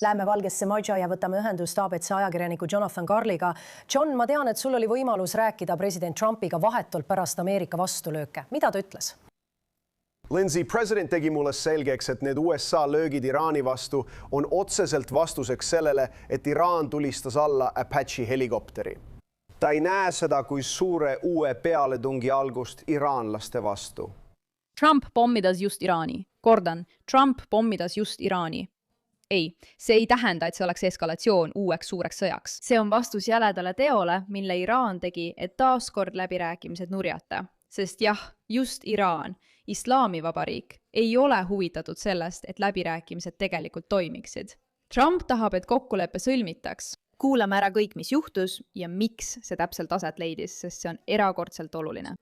Läheme Valgesse Majja ja võtame ühendust ABC ajakirjaniku Jonathan Karliga. John, ma tean, et sul oli võimalus rääkida president Trumpiga vahetult pärast Ameerika vastulööke. Mida ta ütles? Lindsay, president tegi mulle selgeks, et need USA löögid Iraani vastu on otseselt vastuseks sellele, et Iraan tulistas alla Apache helikopteri. Ta ei näe seda kui suure uue pealetungi algust iraanlaste vastu. Trump pommidas just Iraani. Kordan, Trump pommidas just Iraani. Ei, see ei tähenda, et see oleks eskalatsioon uueks suureks sõjaks. See on vastus jäledale teole, mille Iraan tegi, et taaskord läbirääkimised nurjata. Sest jah, just Iraan, Islaamivabariik, ei ole huvitatud sellest, et läbirääkimised tegelikult toimiksid. Trump tahab, et kokkuleppe sõlmitaks. Kuulame ära kõik, mis juhtus ja miks see täpselt aset leidis, sest see on erakordselt oluline.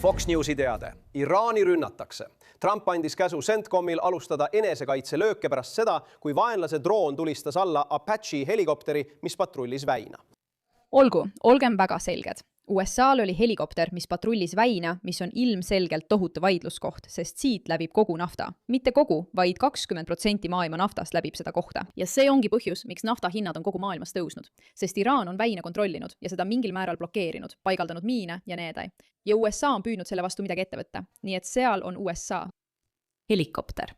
Fox Newsi teade. Iraani rünnatakse. Trump andis käsu CENTCOMil alustada enesekaitselööke pärast seda, kui vaenlase droon tulistas alla Apache helikopteri, mis patrullis väina. Olgu, olgem väga selged. USA'l oli helikopter, mis patrullis väina, mis on ilmselgelt tohutu vaidluskoht, sest siit läbib kogu nafta. Mitte kogu, vaid 20% maailma naftast läbib seda kohta. Ja see ongi põhjus, miks nafta hinnad on kogu maailmas tõusnud. Sest Iraan on väina kontrollinud ja seda mingil määral blokeerinud, paigaldanud miine ja needai. Ja USA on püüdnud selle vastu midagi ette võtta. Nii et seal on USA helikopter.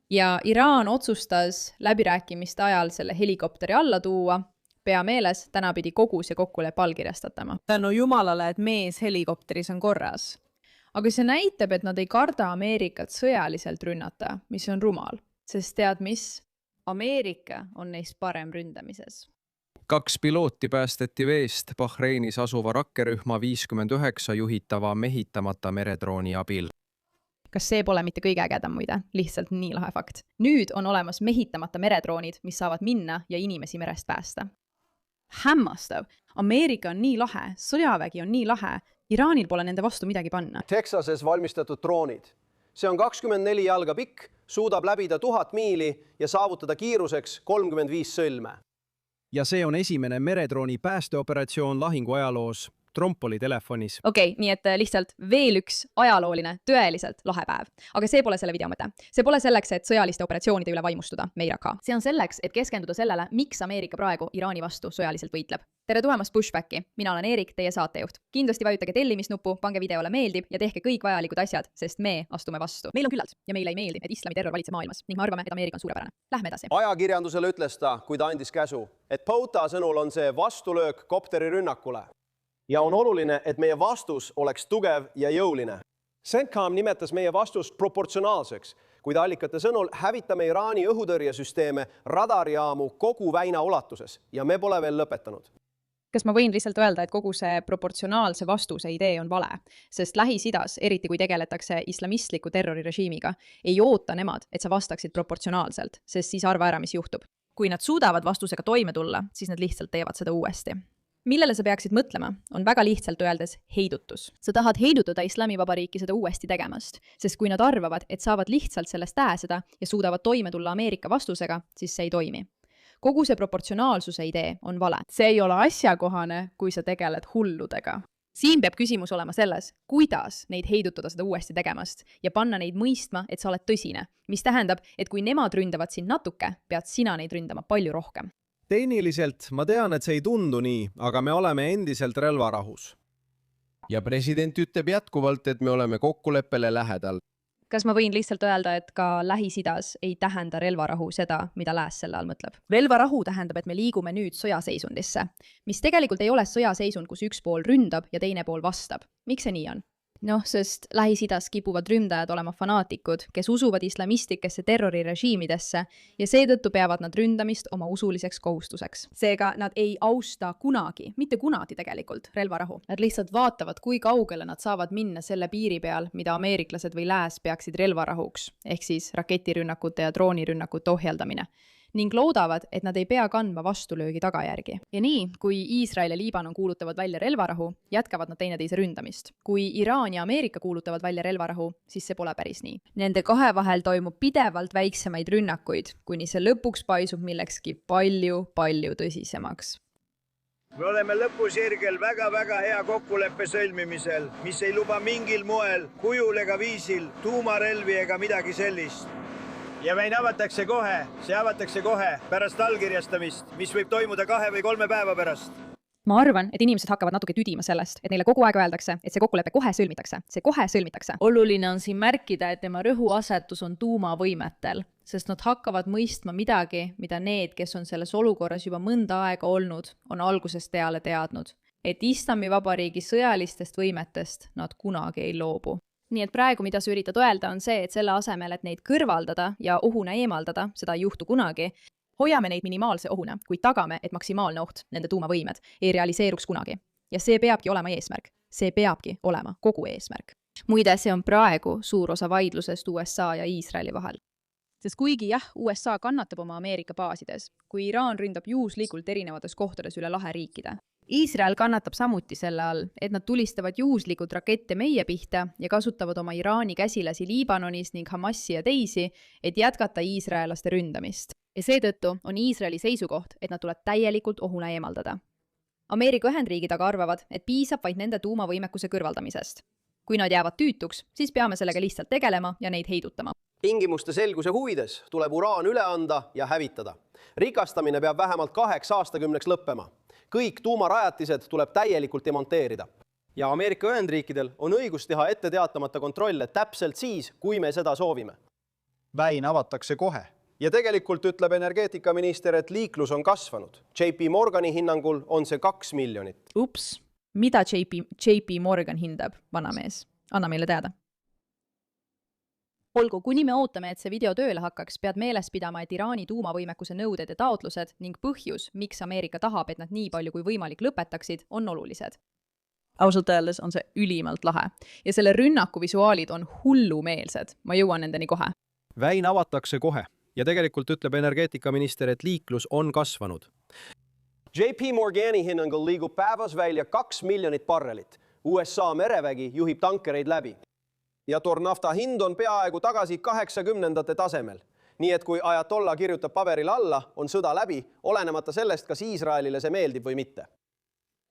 Ja Iraan otsustas läbirääkimiste ajal selle helikopteri alla tuua. Pea meeles, täna pidi kogu see kokkulepe allkirjastatama. Tänu jumalale, et mees helikopteris on korras. Aga see näitab, et nad ei karda Ameerikat sõjaliselt rünnata, mis on rumal. Sest tead mis? Ameerika on neist parem ründamises. 2 pilooti päästeti veest Bahreinis asuva rakkerühma 59 juhitava mehitamata meredrooni abil. Kas see pole mitte kõige ägedam muide? Lihtsalt nii lahe fakt. Nüüd on olemas mehitamata meredroonid, mis saavad minna ja inimesi merest päästa. Hämmastav. Ameerika on nii lahe, sõjavägi on nii lahe, Iraanil pole nende vastu midagi panna. Texases valmistatud droonid. See on 24 jalga pikk, suudab läbida 1000 miili ja saavutada kiiruseks 35 sõlme. Ja see on esimene meredrooni päästeoperatsioon lahingu ajaloos. Trump oli telefonis. Okei, nii et lihtsalt veel üks ajalooline, tõeliselt lahe päev. Aga see pole selle video mõte. See pole selleks, et sõjaliste operatsioonide üle vaimustuda, meiraka. See on selleks, et keskenduda sellele, miks Ameerika praegu Iraani vastu sõjaliselt võitleb. Tere tulemast Pushbacki. Mina olen Erik, teie saatejuht. Kindlasti vajutage tellimisnuppu, pange videole meeldib ja tehke kõik vajalikud asjad, sest me astume vastu. Meil on küllalt ja meile ei meeldi, et islami terror valitseb maailmas ning me arvame, et Ameerika on suurepärane. Lähme edasi. Ajakirjandusele ütles ta, kui ta andis käsu, et Pouta sõnul on see vastulöök kopteri rünnakule. Ja on oluline, et meie vastus oleks tugev ja jõuline. CENTCOM nimetas meie vastust proportsionaalseks, kuid allikate sõnul hävitame Iraani õhutõrjesüsteeme radarjaamu kogu väina ulatuses ja me pole veel lõpetanud. Kas ma võin lihtsalt öelda, et kogu see proportsionaalse vastuse idee on vale, sest Lähis-Idas, eriti kui tegeletakse islamistliku terrorirežiimiga, ei oota nemad, et sa vastaksid proportsionaalselt, sest siis arva ära, mis juhtub. Kui nad suudavad vastusega toime tulla, siis nad lihtsalt teevad seda uuesti. Millele sa peaksid mõtlema, on väga lihtsalt öeldes heidutus. Sa tahad heidutada Islamivabariiki seda uuesti tegemast, sest kui nad arvavad, et saavad lihtsalt sellest pääseda ja suudavad toime tulla Ameerika vastusega, siis see ei toimi. Kogu see proportsionaalsuse idee on vale. See ei ole asjakohane, kui sa tegeled hulludega. Siin peab küsimus olema selles, kuidas neid heidutada seda uuesti tegemast ja panna neid mõistma, et sa oled tõsine, mis tähendab, et kui nemad ründavad sind natuke, pead sina neid ründama palju rohkem. Tehniliselt ma tean, et see ei tundu nii, aga me oleme endiselt relvarahus. Ja president ütleb jätkuvalt, et me oleme kokkuleppele lähedal. Kas ma võin lihtsalt öelda, et ka Lähis-Idas ei tähenda relvarahu seda, mida lääs selle all mõtleb? Relvarahu tähendab, et me liigume nüüd sõjaseisundisse, mis tegelikult ei ole sõjaseisund, kus üks pool ründab ja teine pool vastab. Miks see nii on? Noh, sest Lähis-Idas kipuvad ründajad olema fanaatikud, kes usuvad islamistlikesse terrorirežiimidesse ja seetõttu peavad nad ründamist oma usuliseks kohustuseks. Seega nad ei austa kunagi, mitte kunagi tegelikult, relvarahu. Nad lihtsalt vaatavad, kui kaugele nad saavad minna selle piiri peal, mida ameeriklased või lääs peaksid relvarahuks, ehk siis raketirünnakute ja droonirünnakute ohjeldamine. Ning loodavad, et nad ei pea kandma vastulöögi tagajärgi. Ja nii, kui Iisrael ja Liibanon kuulutavad välja relvarahu, jätkavad nad teineteise ründamist. Kui Iraan ja Ameerika kuulutavad välja relvarahu, siis see pole päris nii. Nende kahe vahel toimub pidevalt väiksemaid rünnakuid, kuni see lõpuks paisub millekski palju tõsisemaks. Me oleme lõpusirgel väga hea kokkuleppe sõlmimisel, mis ei luba mingil moel, kujul ega viisil, tuumarelvi ega midagi sellist. ja väin avatakse kohe, see avatakse kohe pärast allkirjastamist, mis võib toimuda 2 või 3 päeva pärast. ma arvan, et inimesed hakkavad natuke tüdima sellest, et neile kogu aeg öeldakse, et see kokkulepe kohe sõlmitakse, see kohe sõlmitakse. oluline on siin märkida, et tema rõhuasetus on tuumavõimetel, sest nad hakkavad mõistma midagi, mida need, kes on selles olukorras juba mõnda aega olnud, on algusest peale teadnud, et Islamivabariigi sõjalistest võimetest nad kunagi ei loobu. Nii et praegu, mida sa üritad öelda, on see, et selle asemel, et neid kõrvaldada ja ohuna eemaldada, seda ei juhtu kunagi, hoiame neid minimaalse ohuna, kuid tagame, et maksimaalne oht, nende tuumavõimed, ei realiseeruks kunagi. Ja see peabki olema eesmärk. See peabki olema kogu eesmärk. Muide, see on praegu suur osa vaidlusest USA ja Iisraeli vahel. Sest kuigi jah, USA kannatab oma Ameerika baasides, kui Iraan ründab juhuslikult erinevates kohtades üle laheriikide. Iisrael kannatab samuti selle all, et nad tulistavad juhuslikult rakette meie pihta ja kasutavad oma Iraani käsilasi Liibanonis ning Hamasi ja teisi, et jätkata iisraelaste ründamist. Ja seetõttu on Iisraeli seisukoht, et nad tuleb täielikult ohuna eemaldada. Ameerika Ühendriigid aga arvavad, et piisab vaid nende tuumavõimekuse kõrvaldamisest. Kui nad jäävad tüütuks, siis peame sellega lihtsalt tegelema ja neid heidutama. Tingimuste selguse huvides tuleb uraan üle anda ja hävitada. Rikastamine peab vähemalt 2 aastakümneks lõppema. Kõik tuumarajatised tuleb täielikult demonteerida. Ja Ameerika Ühendriikidel on õigus teha ette teatamata kontrolle täpselt siis, kui me seda soovime. Väin avatakse kohe. Ja tegelikult ütleb energeetikaminister, et liiklus on kasvanud. JP Morgani hinnangul on see 2 miljonit. Ups, mida JP Morgan hindab, vanamees? Anna meile teada. Olgu, kuni me ootame, et see video tööle hakkaks, pead meeles pidama, et Iraani tuumavõimekuse nõuded ja taotlused ning põhjus, miks Ameerika tahab, et nad nii palju kui võimalik lõpetaksid, on olulised. Ausalt öeldes on see ülimalt lahe ja selle rünnaku visuaalid on hullumeelsed. Ma jõuan nendeni kohe. Väin avatakse kohe ja tegelikult ütleb energeetikaminister, et liiklus on kasvanud. JP Morgani hinnangul liigub päevas välja 2 miljonit barrelit. USA merevägi juhib tankereid läbi. Ja tornafta hind on peaaegu tagasi 80ndate tasemel. Nii et kui Ajatolla kirjutab paberil alla, on sõda läbi, olenemata sellest, kas Iisraelile see meeldib või mitte.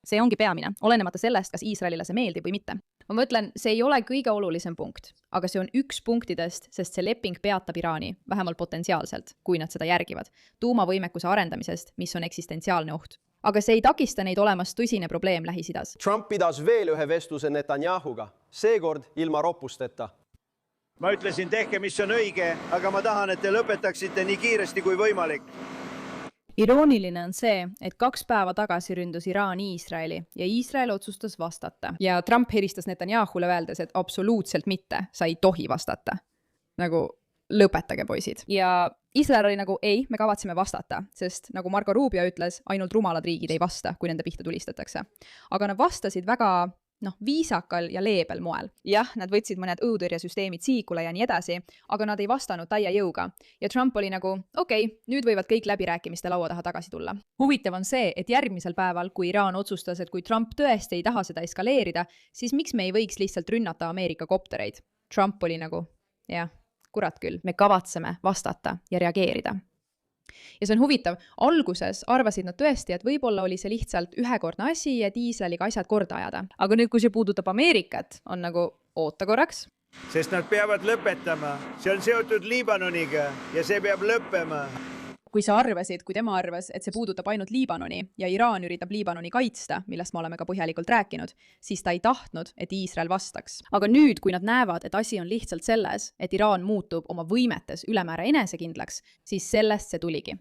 See ongi peamine, olenemata sellest, kas Iisraelile see meeldib või mitte. Ma mõtlen, see ei ole kõige olulisem punkt, aga see on üks punktidest, sest see leping peatab Iraani, vähemalt potentsiaalselt, kui nad seda järgivad, tuumavõimekuse arendamisest, mis on eksistentsiaalne oht. Aga see ei takista neid olemas tõsine probleem Lähis-Idas. Trump pidas veel ühe vestluse Netanyahuga, seekord ilma ropusteta. Ma ütlesin, tehke, mis on õige, aga ma tahan, et te lõpetaksite nii kiiresti kui võimalik. Irooniline on see, et 2 päeva tagasi ründus Iraan Iisraeli ja Iisrael otsustas vastata. Ja Trump helistas Netanyahule öeldes, et absoluutselt mitte, sa ei tohi vastata. Nagu lõpetage, poisid. Ja Iisrael oli nagu, ei, me kavatseme vastata, sest nagu Marco Rubio ütles, ainult rumalad riigid ei vasta, kui nende pihta tulistatakse. Aga nad vastasid väga viisakal ja leebel moel. Jah, nad võtsid mõned õhutõrjesüsteemid siikule ja nii edasi, aga nad ei vastanud täie jõuga. Ja Trump oli nagu, okei, nüüd võivad kõik läbirääkimiste laua taha tagasi tulla. Huvitav on see, et järgmisel päeval, kui Iraan otsustas, et kui Trump tõesti ei taha seda eskaleerida, siis miks me ei võiks lihtsalt rünnata Ameerika koptereid? Trump oli nagu, jah, kurat küll, me kavatseme vastata ja reageerida. Ja see on huvitav, alguses arvasid nad tõesti, et võib-olla oli see lihtsalt ühekordne asi, et Iisraeliga asjad korda ajada. Aga nüüd, kui see puudutab Ameerikat, on nagu oota korraks. Sest nad peavad lõpetama. See on seotud Liibanoniga ja see peab lõppema. Kui sa arvasid, kui tema arvas, et see puudutab ainult Liibanoni ja Iraan üritab Liibanoni kaitsta, millest me oleme ka põhjalikult rääkinud, siis ta ei tahtnud, et Iisrael vastaks. Aga nüüd, kui nad näevad, et asi on lihtsalt selles, et Iraan muutub oma võimetes ülemäära enesekindlaks, siis sellest see tuligi.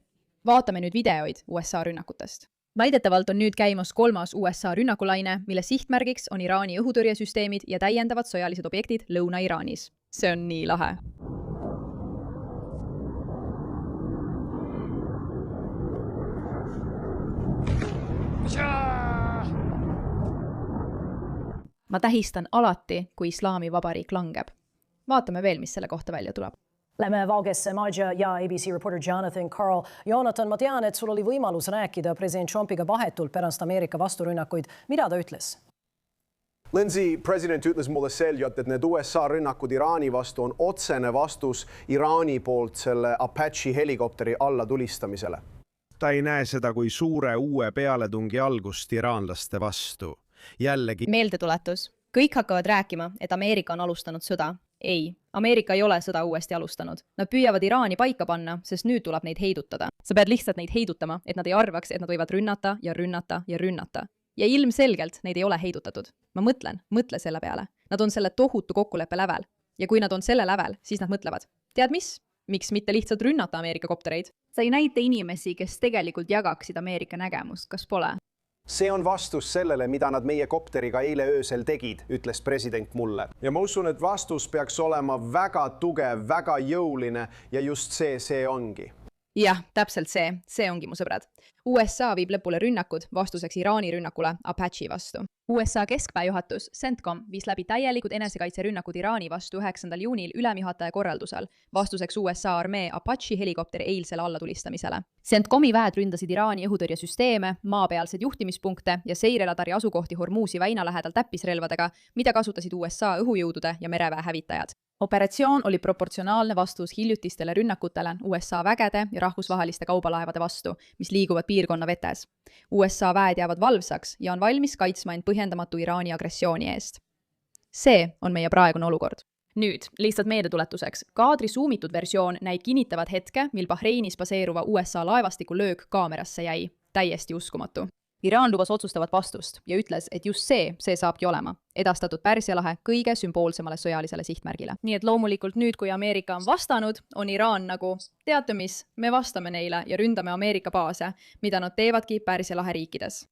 Vaatame nüüd videoid USA rünnakutest. Väidetavalt on nüüd käimas 3. USA rünnakulaine, mille sihtmärgiks on Iraani õhutõrjesüsteemid ja täiendavad sõjalised objektid Lõuna-Iraanis. See on nii lahe. Ma tähistan alati, kui Islamivabariik langeb. Vaatame veel, mis selle kohta välja tuleb. Lähme Valgesse, Maja ja ABC reporter Jonathan Karl. Jonathan, ma tean, et sul oli võimalus rääkida president Trumpiga vahetult pärast Ameerika vasturünnakuid. Mida ta ütles? Lindsay, president ütles mulle selgelt, et need USA rünnakud Iraani vastu on otsene vastus Iraani poolt selle Apache helikopteri alla tulistamisele. Ta ei näe seda kui suure uue pealetungi algust iraanlaste vastu. Jällegi meeldetuletus. Kõik hakkavad rääkima, et Ameerika on alustanud sõda. ei, Ameerika ei ole sõda uuesti alustanud. Nad püüavad Iraani paika panna, sest nüüd tuleb neid heidutada. Sa pead lihtsalt neid heidutama, et nad ei arvaks, et nad võivad rünnata ja rünnata ja rünnata. Ja ilmselgelt neid ei ole heidutatud. Ma mõtle selle peale. Nad on selle tohutu kokkuleppe lävel. Ja kui nad on selle lävel, siis nad mõtlevad. Tead mis? Miks mitte lihtsalt rünnata Ameerika koptereid? Sa ei näita inimesi, kes tegelikult jagaksid Ameerika nägemust, kas pole? see on vastus sellele, mida nad meie kopteriga eile öösel tegid, ütles president mulle. ja ma usun, et vastus peaks olema väga tugev, väga jõuline ja just see ongi. Jah, täpselt see ongi mu sõbrad. USA viib lõpule rünnakud vastuseks Iraani rünnakule Apache vastu. USA keskväejuhatus CENTCOM viis läbi täielikud enesekaitserünnakud Iraani vastu 9. juunil ülemjuhataja korraldusel vastuseks USA armee Apache helikopteri eilsele allatulistamisele. CENTCOMi väed ründasid Iraani õhutõrjesüsteeme, maapealseid juhtimispunkte ja seireradari asukohti Hormuzi väina lähedal täppisrelvadega, mida kasutasid USA õhujõudude ja mereväe hävitajad. Operatsioon oli proportsionaalne vastus hiljutistele rünnakutele USA vägede ja rahvusvaheliste kaubalaevade vastu, mis liiguvad piirkonna vetes. USA väed jäävad valvsaks ja on valmis kaitsma end põhjendamatu Iraani agressiooni eest. See on meie praegune olukord. Nüüd, lihtsalt meeldetuletuseks, kaadri suumitud versioon näib kinnitavat hetke, mil Bahreinis baseeruva USA laevastiku löök kaamerasse jäi. Täiesti uskumatu. Iraan lubas otsustavat vastust ja ütles, et just see saabki olema, edastatud Pärsia lahe kõige sümboolsemale sõjalisele sihtmärgile. Nii et loomulikult nüüd, kui Ameerika on vastanud, on Iraan nagu, teate mis, me vastame neile ja ründame Ameerika baase, mida nad teevadki Pärsia lahe riikides.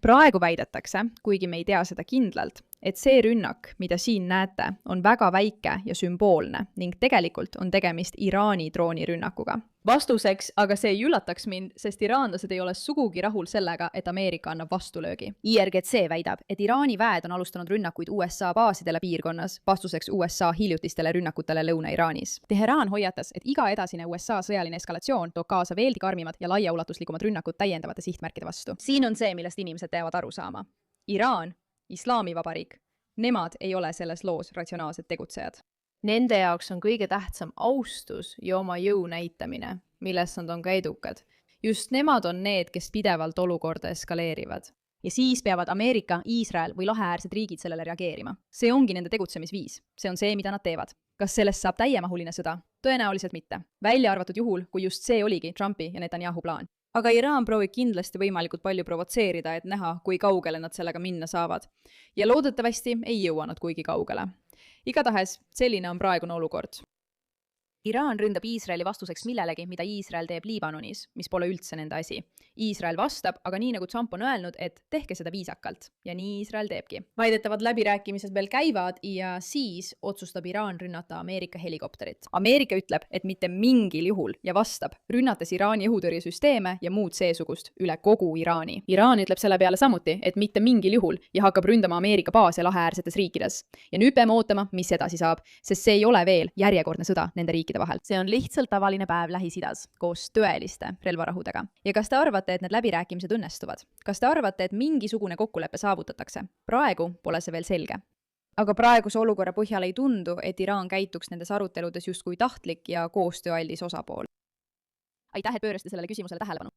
Praegu väidetakse, kuigi me ei tea seda kindlalt, et see rünnak, mida siin näete, on väga väike ja sümboolne ning tegelikult on tegemist Iraani droonirünnakuga. Vastuseks, aga see ei üllataks mind, sest iraanlased ei ole sugugi rahul sellega, et Ameerika annab vastulöögi. IRGC väidab, et Iraani väed on alustanud rünnakuid USA baasidele piirkonnas vastuseks USA hiljutistele rünnakutele Lõuna-Iraanis. Teheraan hoiatas, et iga edasine USA sõjaline eskalatsioon toob kaasa veelgi karmimad ja laiaulatuslikumad rünnakud täiendavate sihtmärkide vastu. Siin on see, millest inimesed peavad aru saama. Iraan, Islaamivabariik, nemad ei ole selles loos ratsionaalsed tegutsejad. Nende jaoks on kõige tähtsam austus ja oma jõu näitamine, milles nad on ka edukad. Just nemad on need, kes pidevalt olukorda eskaleerivad. Ja siis peavad Ameerika, Iisrael või laheäärsed riigid sellele reageerima. See ongi nende tegutsemisviis. See on see, mida nad teevad. Kas sellest saab täiemahuline sõda? Tõenäoliselt mitte. Välja arvatud juhul, kui just see oligi Trumpi ja Netanyahu plaan. Aga Iraan proovib kindlasti võimalikult palju provotseerida, et näha, kui kaugele nad sellega minna saavad. Ja loodetavasti ei jõua nad kuigi kaugele. Igatahes selline on praegune olukord. Iraan ründab Iisraeli vastuseks millelegi, mida Iisrael teeb Liibanonis, mis pole üldse nende asi. Iisrael vastab, aga nii nagu Trump on öelnud, et tehke seda viisakalt. Ja nii Iisrael teebki. Väidetavad läbirääkimised veel käivad ja siis otsustab Iraan rünnata Ameerika helikopterit. Ameerika ütleb, et mitte mingil juhul ja vastab, rünnates Iraani õhutõrjesüsteeme ja muud seesugust üle kogu Iraani. Iraan ütleb selle peale samuti, et mitte mingil juhul ja hakkab ründama Ameerika baase laheäärsetes riikides. Ja nüüd peame ootama, mis edasi saab, sest see ei ole veel järjekordne sõda nende riikide vahel. See on lihtsalt tavaline päev Lähis-Idas koos tõeliste relvarahudega. Ja kas te arvate, et need läbirääkimised õnnestuvad? Kas te arvate, et mingisugune kokkulepe saavutatakse? Praegu pole see veel selge. Aga praeguse olukorra põhjal ei tundu, et Iraan käituks nendes aruteludes justkui tahtlik ja koostööaldis osapool. Aitäh, et pöörasite sellele küsimusele tähelepanu.